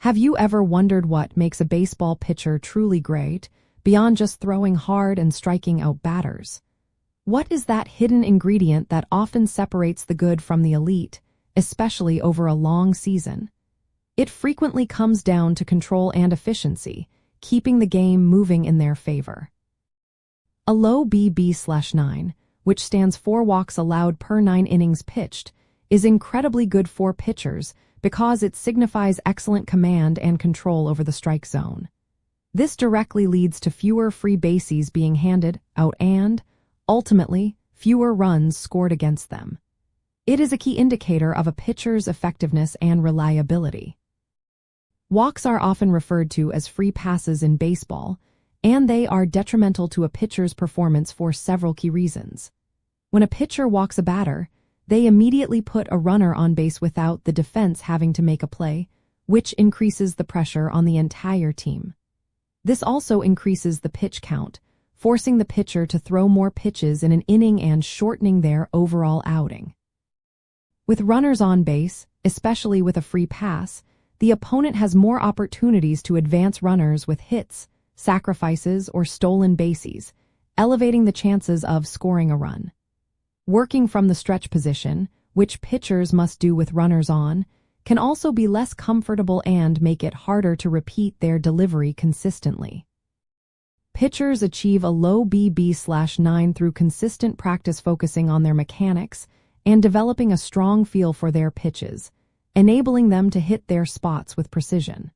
Have you ever wondered what makes a baseball pitcher truly great, beyond just throwing hard and striking out batters? What is that hidden ingredient that often separates the good from the elite, especially over a long season? It frequently comes down to control and efficiency, keeping the game moving in their favor. A low BB/9, which stands for walks allowed per 9 innings pitched, is incredibly good for pitchers because it signifies excellent command and control over the strike zone. This directly leads to fewer free bases being handed out and, ultimately, fewer runs scored against them. It is a key indicator of a pitcher's effectiveness and reliability. Walks are often referred to as free passes in baseball, and they are detrimental to a pitcher's performance for several key reasons. When a pitcher walks a batter, they immediately put a runner on base without the defense having to make a play, which increases the pressure on the entire team. This also increases the pitch count, forcing the pitcher to throw more pitches in an inning and shortening their overall outing. With runners on base, especially with a free pass, the opponent has more opportunities to advance runners with hits, sacrifices, or stolen bases, elevating the chances of scoring a run. Working from the stretch position, which pitchers must do with runners on, can also be less comfortable and make it harder to repeat their delivery consistently. Pitchers achieve a low BB/9 through consistent practice focusing on their mechanics and developing a strong feel for their pitches, enabling them to hit their spots with precision.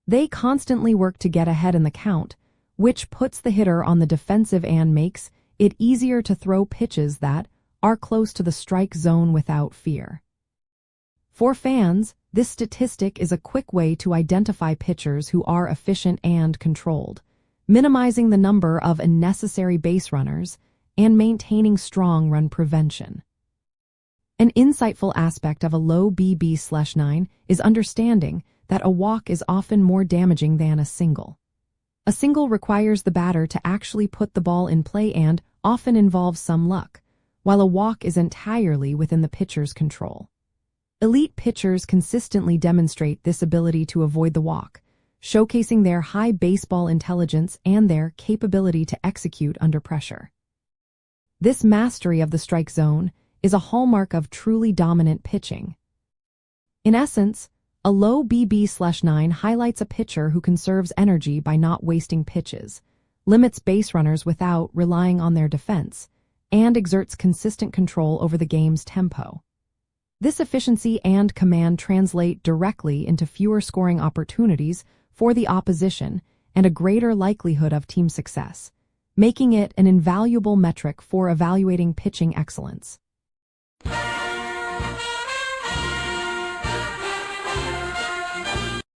They constantly work to get ahead in the count, which puts the hitter on the defensive and makes it easier to throw pitches that are close to the strike zone without fear. For fans, this statistic is a quick way to identify pitchers who are efficient and controlled, minimizing the number of unnecessary base runners and maintaining strong run prevention. An insightful aspect of a low BB/9 is understanding that a walk is often more damaging than a single. A single requires the batter to actually put the ball in play and often involves some luck, while a walk is entirely within the pitcher's control. Elite pitchers consistently demonstrate this ability to avoid the walk, showcasing their high baseball intelligence and their capability to execute under pressure. This mastery of the strike zone is a hallmark of truly dominant pitching. In essence, a low BB/9 highlights a pitcher who conserves energy by not wasting pitches, limits base runners without relying on their defense, and exerts consistent control over the game's tempo. This efficiency and command translate directly into fewer scoring opportunities for the opposition and a greater likelihood of team success, making it an invaluable metric for evaluating pitching excellence.